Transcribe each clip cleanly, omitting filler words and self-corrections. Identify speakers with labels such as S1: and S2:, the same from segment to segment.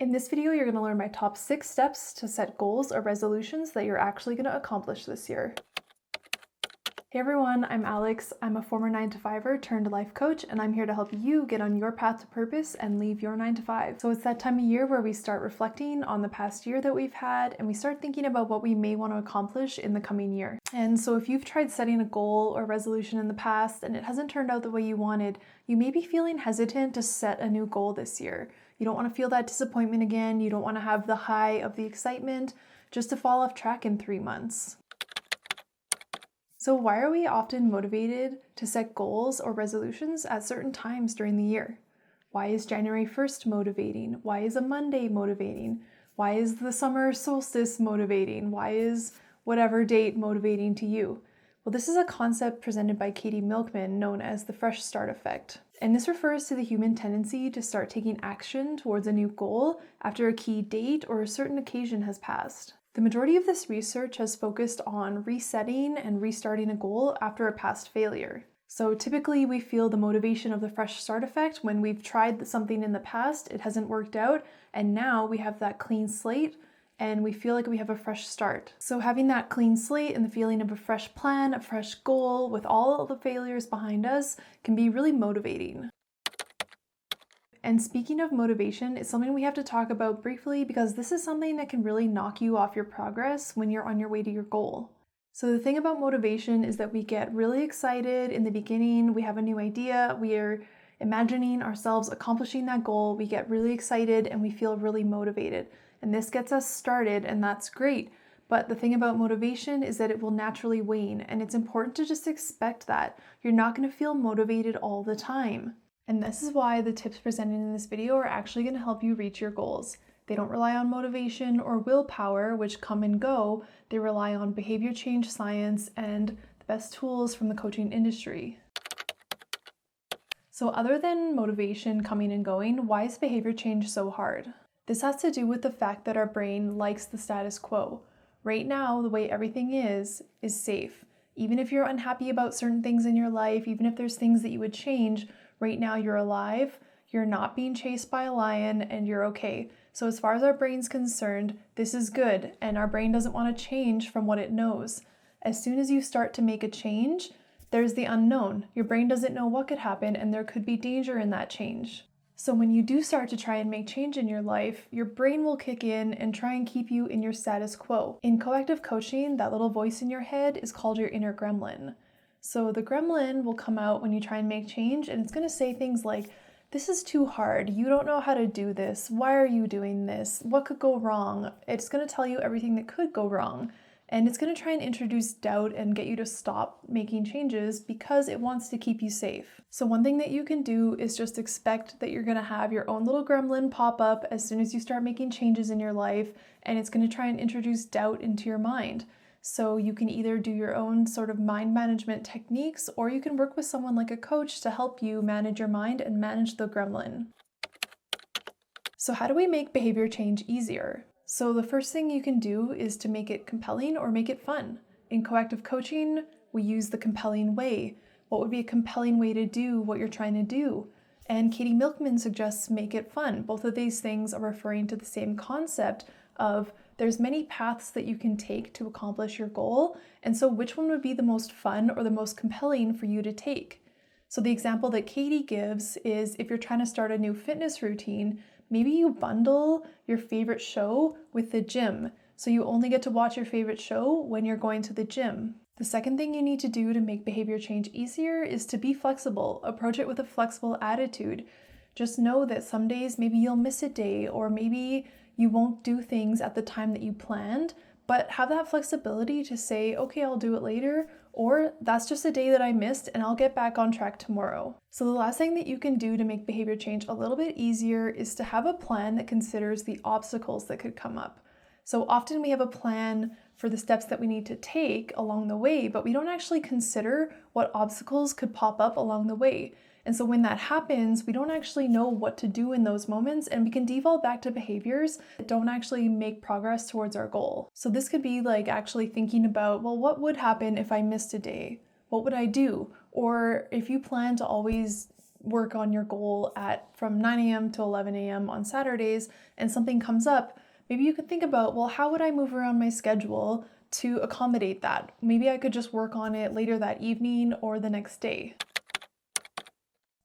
S1: In this video, you're going to learn my top 6 steps to set goals or resolutions that you're actually going to accomplish this year. Hey everyone, I'm Alex. I'm a former 9-to-5er turned life coach, and I'm here to help you get on your path to purpose and leave your 9-to-5. So it's that time of year where we start reflecting on the past year that we've had, and we start thinking about what we may want to accomplish in the coming year. And so if you've tried setting a goal or resolution in the past and it hasn't turned out the way you wanted, you may be feeling hesitant to set a new goal this year. You don't want to feel that disappointment again. You don't want to have the high of the excitement just to fall off track in 3 months. So why are we often motivated to set goals or resolutions at certain times during the year? Why is January 1st motivating? Why is a Monday motivating? Why is the summer solstice motivating? Why is whatever date motivating to you? Well, this is a concept presented by Katie Milkman known as the fresh start effect. And this refers to the human tendency to start taking action towards a new goal after a key date or a certain occasion has passed. The majority of this research has focused on resetting and restarting a goal after a past failure. So typically we feel the motivation of the fresh start effect when we've tried something in the past, it hasn't worked out, and now we have that clean slate and we feel like we have a fresh start. So having that clean slate and the feeling of a fresh plan, a fresh goal with all of the failures behind us can be really motivating. And speaking of motivation, it's something we have to talk about briefly because this is something that can really knock you off your progress when you're on your way to your goal. So the thing about motivation is that we get really excited in the beginning, we have a new idea, we are imagining ourselves accomplishing that goal, we get really excited and we feel really motivated. And this gets us started and that's great. But the thing about motivation is that it will naturally wane, and it's important to just expect that. You're not going to feel motivated all the time. And this is why the tips presented in this video are actually going to help you reach your goals. They don't rely on motivation or willpower, which come and go. They rely on behavior change science and the best tools from the coaching industry. So other than motivation coming and going, why is behavior change so hard? This has to do with the fact that our brain likes the status quo. Right now, the way everything is safe. Even if you're unhappy about certain things in your life, even if there's things that you would change, right now you're alive, you're not being chased by a lion, and you're okay. So as far as our brain's concerned, this is good, and our brain doesn't want to change from what it knows. As soon as you start to make a change, there's the unknown. Your brain doesn't know what could happen, and there could be danger in that change. So when you do start to try and make change in your life, your brain will kick in and try and keep you in your status quo. In coactive coaching, that little voice in your head is called your inner gremlin. So the gremlin will come out when you try and make change, and it's going to say things like, "This is too hard, you don't know how to do this, why are you doing this, what could go wrong?" It's going to tell you everything that could go wrong. And it's going to try and introduce doubt and get you to stop making changes because it wants to keep you safe. So one thing that you can do is just expect that you're going to have your own little gremlin pop up as soon as you start making changes in your life, and it's going to try and introduce doubt into your mind. So you can either do your own sort of mind management techniques, or you can work with someone like a coach to help you manage your mind and manage the gremlin. So how do we make behavior change easier? So the first thing you can do is to make it compelling or make it fun. In coactive coaching, we use the compelling way. What would be a compelling way to do what you're trying to do? And Katie Milkman suggests make it fun. Both of these things are referring to the same concept of there's many paths that you can take to accomplish your goal, and so which one would be the most fun or the most compelling for you to take? So the example that Katie gives is if you're trying to start a new fitness routine, maybe you bundle your favorite show with the gym, so you only get to watch your favorite show when you're going to the gym. The second thing you need to do to make behavior change easier is to be flexible. Approach it with a flexible attitude. Just know that some days maybe you'll miss a day, or maybe you won't do things at the time that you planned, but have that flexibility to say, okay, I'll do it later, or that's just a day that I missed and I'll get back on track tomorrow. So the last thing that you can do to make behavior change a little bit easier is to have a plan that considers the obstacles that could come up. So often we have a plan for the steps that we need to take along the way, but we don't actually consider what obstacles could pop up along the way. And so when that happens, we don't actually know what to do in those moments, and we can default back to behaviors that don't actually make progress towards our goal. So this could be like actually thinking about, well, what would happen if I missed a day? What would I do? Or if you plan to always work on your goal from 9 a.m. to 11 a.m. on Saturdays and something comes up, maybe you could think about, well, how would I move around my schedule to accommodate that? Maybe I could just work on it later that evening or the next day.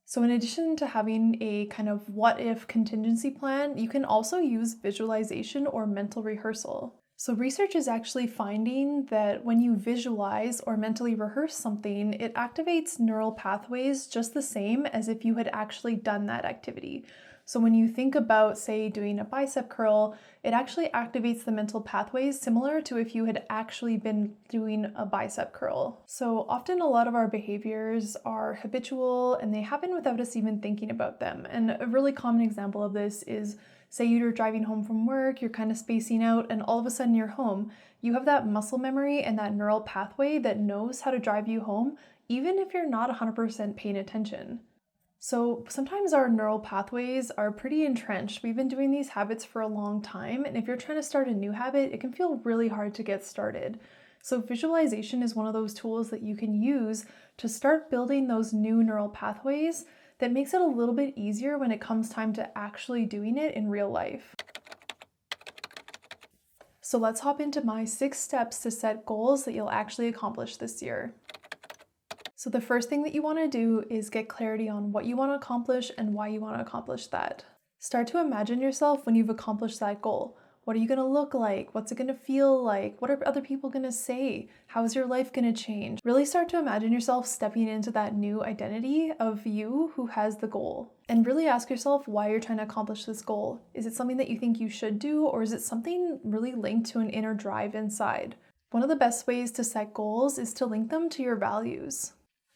S1: So in addition to having a kind of what if contingency plan, you can also use visualization or mental rehearsal. So research is actually finding that when you visualize or mentally rehearse something, it activates neural pathways just the same as if you had actually done that activity. So when you think about, say, doing a bicep curl, it actually activates the mental pathways similar to if you had actually been doing a bicep curl. So often a lot of our behaviors are habitual and they happen without us even thinking about them. And a really common example of this is, say you're driving home from work, you're kind of spacing out, and all of a sudden you're home. You have that muscle memory and that neural pathway that knows how to drive you home, even if you're not 100% paying attention. So sometimes our neural pathways are pretty entrenched. We've been doing these habits for a long time, and if you're trying to start a new habit, it can feel really hard to get started. So visualization is one of those tools that you can use to start building those new neural pathways that makes it a little bit easier when it comes time to actually doing it in real life. So let's hop into my 6 steps to set goals that you'll actually accomplish this year. So the first thing that you want to do is get clarity on what you want to accomplish and why you want to accomplish that. Start to imagine yourself when you've accomplished that goal. What are you going to look like? What's it going to feel like? What are other people going to say? How is your life going to change? Really start to imagine yourself stepping into that new identity of you who has the goal. And really ask yourself why you're trying to accomplish this goal. Is it something that you think you should do, or is it something really linked to an inner drive inside? One of the best ways to set goals is to link them to your values.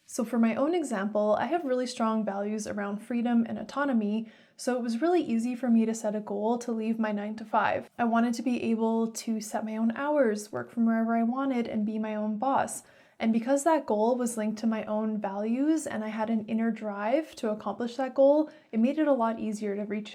S1: So for my own example, I have really strong values around freedom and autonomy, so it was really easy for me to set a goal to leave my 9 to 5. I wanted to be able to set my own hours, work from wherever I wanted, and be my own boss. And because that goal was linked to my own values and I had an inner drive to accomplish that goal, it made it a lot easier to reach.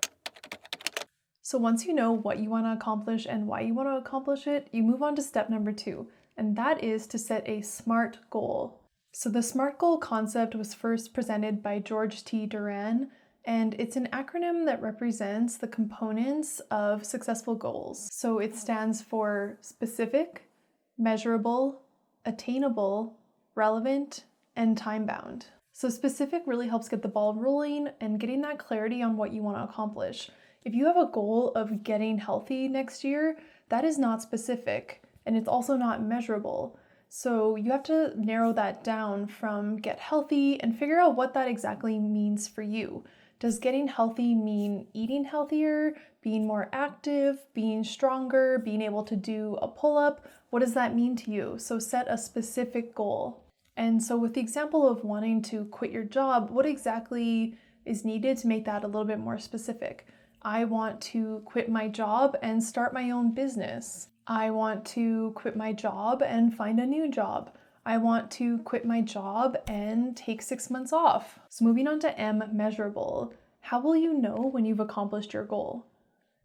S1: So once you know what you want to accomplish and why you want to accomplish it, you move on to step number 2, and that is to set a SMART goal. So the SMART goal concept was first presented by George T. Duran, and it's an acronym that represents the components of successful goals. So it stands for specific, measurable, attainable, relevant, and time-bound. So specific really helps get the ball rolling and getting that clarity on what you want to accomplish. If you have a goal of getting healthy next year, that is not specific, and it's also not measurable. So you have to narrow that down from get healthy and figure out what that exactly means for you. Does getting healthy mean eating healthier, being more active, being stronger, being able to do a pull-up? What does that mean to you? So set a specific goal. And so with the example of wanting to quit your job, what exactly is needed to make that a little bit more specific? I want to quit my job and start my own business. I want to quit my job and find a new job. I want to quit my job and take 6 months off. So moving on to M, measurable. How will you know when you've accomplished your goal?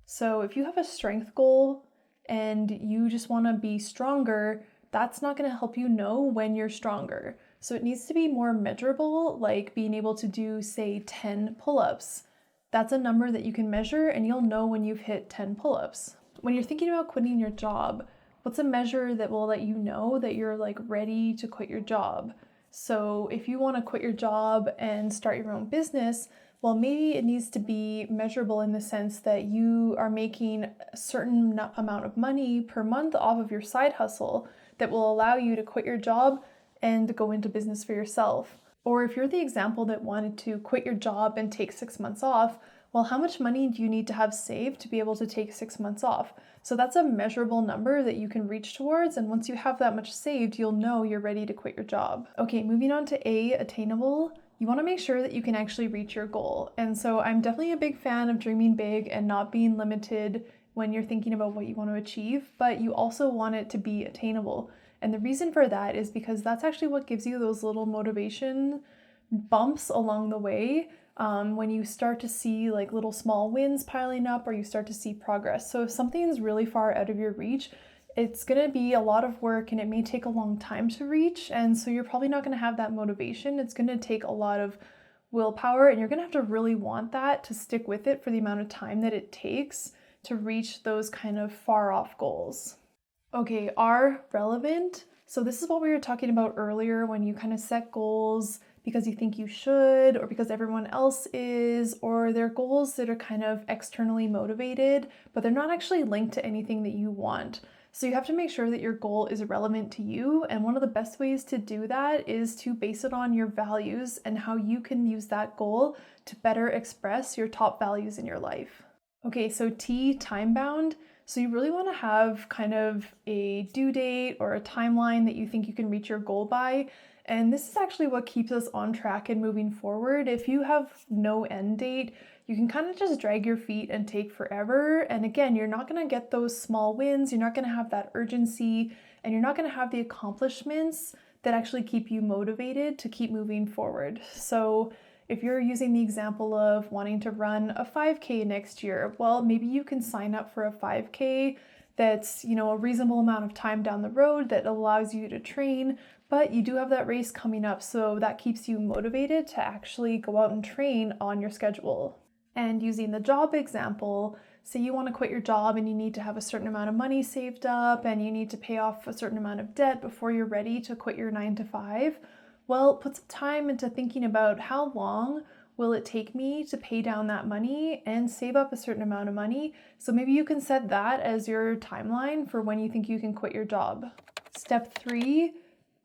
S1: So if you have a strength goal and you just want to be stronger, that's not going to help you know when you're stronger. So it needs to be more measurable, like being able to do, say, 10 pull-ups. That's a number that you can measure and you'll know when you've hit 10 pull-ups. When you're thinking about quitting your job, what's a measure that will let you know that you're ready to quit your job? So if you want to quit your job and start your own business, well, maybe it needs to be measurable in the sense that you are making a certain amount of money per month off of your side hustle that will allow you to quit your job and go into business for yourself. Or if you're the example that wanted to quit your job and take 6 months off, well, how much money do you need to have saved to be able to take 6 months off? So that's a measurable number that you can reach towards, and once you have that much saved, you'll know you're ready to quit your job. Okay, moving on to A, attainable. You want to make sure that you can actually reach your goal. And so I'm definitely a big fan of dreaming big and not being limited when you're thinking about what you want to achieve, but you also want it to be attainable. And the reason for that is because that's actually what gives you those little motivation bumps along the way. When you start to see little small wins piling up or you start to see progress. So if something's really far out of your reach, it's going to be a lot of work and it may take a long time to reach. And so you're probably not going to have that motivation. It's going to take a lot of willpower, and you're gonna have to really want that to stick with it for the amount of time that it takes to reach those kind of far off goals. Okay, are relevant. So this is what we were talking about earlier when you kind of set goals because you think you should, or because everyone else is, or they're goals that are kind of externally motivated, but they're not actually linked to anything that you want. So you have to make sure that your goal is relevant to you, and one of the best ways to do that is to base it on your values and how you can use that goal to better express your top values in your life. Okay, so T, time bound. So you really want to have kind of a due date or a timeline that you think you can reach your goal by. And this is actually what keeps us on track and moving forward. If you have no end date, you can kind of just drag your feet and take forever. And again, you're not going to get those small wins. You're not going to have that urgency, and you're not going to have the accomplishments that actually keep you motivated to keep moving forward. So if you're using the example of wanting to run a 5K next year, well, maybe you can sign up for a 5K that's, a reasonable amount of time down the road that allows you to train, but you do have that race coming up, so that keeps you motivated to actually go out and train on your schedule. And using the job example, say you want to quit your job and you need to have a certain amount of money saved up and you need to pay off a certain amount of debt before you're ready to quit your 9 to 5. Well, put some time into thinking about how long will it take me to pay down that money and save up a certain amount of money. So maybe you can set that as your timeline for when you think you can quit your job. Step 3,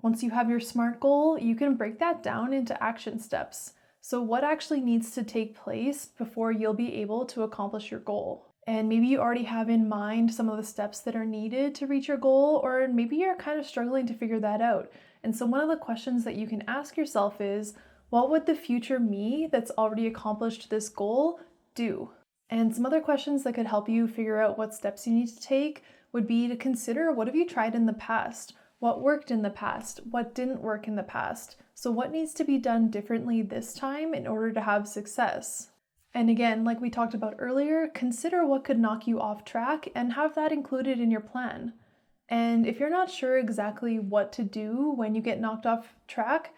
S1: once you have your SMART goal, you can break that down into action steps. So what actually needs to take place before you'll be able to accomplish your goal? And maybe you already have in mind some of the steps that are needed to reach your goal, or maybe you're kind of struggling to figure that out. And so one of the questions that you can ask yourself is, what would the future me that's already accomplished this goal do? And some other questions that could help you figure out what steps you need to take would be to consider, what have you tried in the past? What worked in the past? What didn't work in the past? So what needs to be done differently this time in order to have success? And again, like we talked about earlier, consider what could knock you off track and have that included in your plan. And if you're not sure exactly what to do when you get knocked off track,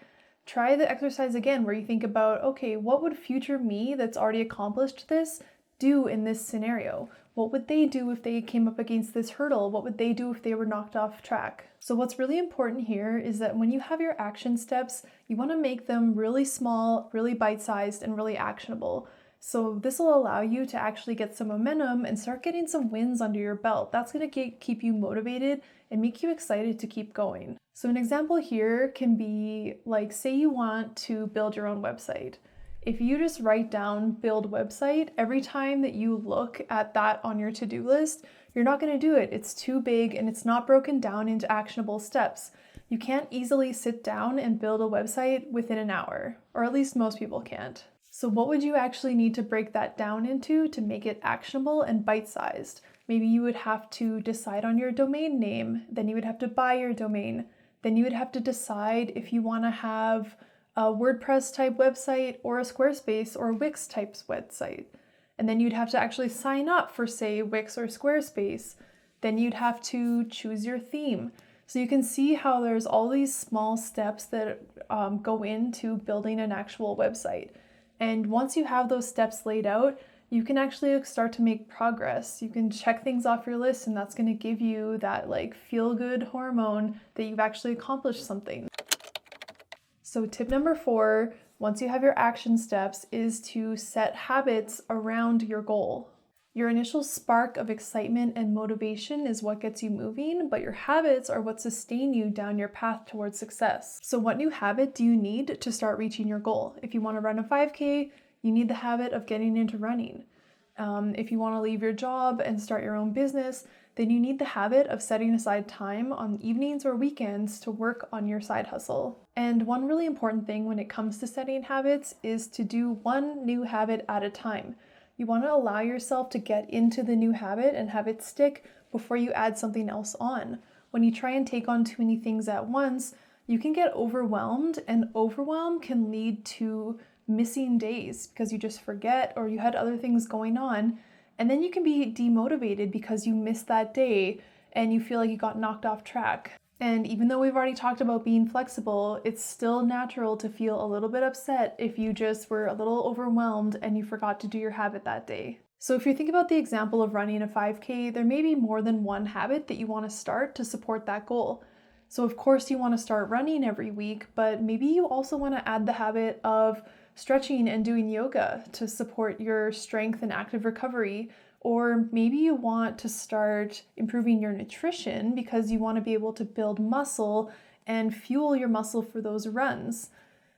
S1: try the exercise again where you think about, okay, what would future me that's already accomplished this do in this scenario? What would they do if they came up against this hurdle? What would they do if they were knocked off track? So what's really important here is that when you have your action steps, you want to make them really small, really bite-sized, and really actionable. So this will allow you to actually get some momentum and start getting some wins under your belt. That's going to keep you motivated and make you excited to keep going. So an example here can be like, say you want to build your own website. If you just write down build website, every time that you look at that on your to-do list, you're not going to do it. It's too big and it's not broken down into actionable steps. You can't easily sit down and build a website within an hour, or at least most people can't. So what would you actually need to break that down into to make it actionable and bite-sized? Maybe you would have to decide on your domain name, then you would have to buy your domain, then you would have to decide if you want to have a WordPress type website or a Squarespace or Wix type website. And then you'd have to actually sign up for, say, Wix or Squarespace. Then you'd have to choose your theme. So you can see how there's all these small steps that go into building an actual website. And once you have those steps laid out, you can actually start to make progress. You can check things off your list, and that's going to give you that feel-good hormone that you've actually accomplished something. So tip number 4, once you have your action steps, is to set habits around your goal. Your initial spark of excitement and motivation is what gets you moving, but your habits are what sustain you down your path towards success. So what new habit do you need to start reaching your goal? If you want to run a 5K, you need the habit of getting into running. If you want to leave your job and start your own business, then you need the habit of setting aside time on evenings or weekends to work on your side hustle. And one really important thing when it comes to setting habits is to do one new habit at a time. You want to allow yourself to get into the new habit and have it stick before you add something else on. When you try and take on too many things at once, you can get overwhelmed, and overwhelm can lead to missing days because you just forget or you had other things going on, and then you can be demotivated because you missed that day and you feel like you got knocked off track. And even though we've already talked about being flexible, it's still natural to feel a little bit upset if you just were a little overwhelmed and you forgot to do your habit that day. So if you think about the example of running a 5K, there may be more than one habit that you want to start to support that goal. So of course you want to start running every week, but maybe you also want to add the habit of stretching and doing yoga to support your strength and active recovery. Or maybe you want to start improving your nutrition because you want to be able to build muscle and fuel your muscle for those runs.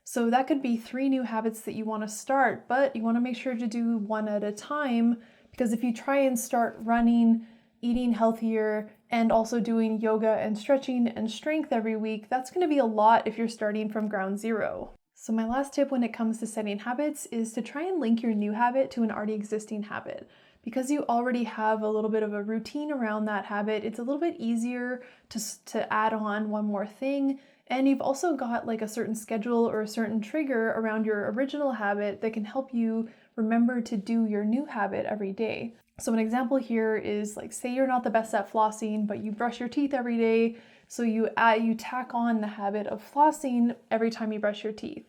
S1: So that could be 3 new habits that you want to start, but you want to make sure to do one at a time, because if you try and start running, eating healthier, and also doing yoga and stretching and strength every week, that's going to be a lot if you're starting from ground zero. So my last tip when it comes to setting habits is to try and link your new habit to an already existing habit. Because you already have a little bit of a routine around that habit, it's a little bit easier to add on one more thing. And you've also got like a certain schedule or a certain trigger around your original habit that can help you remember to do your new habit every day. So an example here is like, say you're not the best at flossing, but you brush your teeth every day. So you tack on the habit of flossing every time you brush your teeth.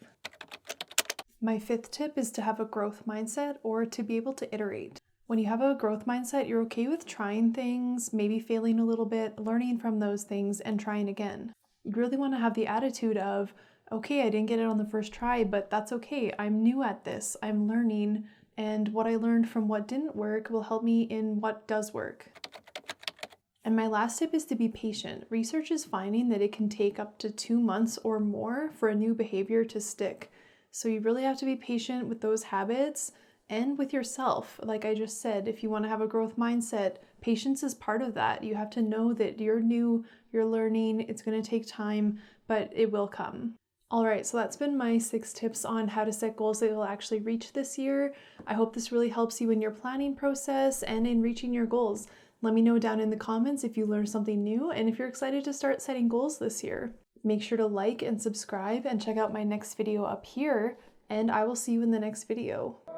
S1: My 5th tip is to have a growth mindset, or to be able to iterate. When you have a growth mindset, you're okay with trying things, maybe failing a little bit, learning from those things, and trying again. You really want to have the attitude of, okay, I didn't get it on the first try, but that's okay. I'm new at this. I'm learning, and what I learned from what didn't work will help me in what does work. And my last tip is to be patient. Research is finding that it can take up to 2 months or more for a new behavior to stick. So you really have to be patient with those habits and with yourself. Like I just said, if you want to have a growth mindset, patience is part of that. You have to know that you're new, you're learning, it's going to take time, but it will come. All right, so that's been my 6 tips on how to set goals that you'll actually reach this year. I hope this really helps you in your planning process and in reaching your goals. Let me know down in the comments if you learned something new and if you're excited to start setting goals this year. Make sure to like and subscribe and check out my next video up here, and I will see you in the next video.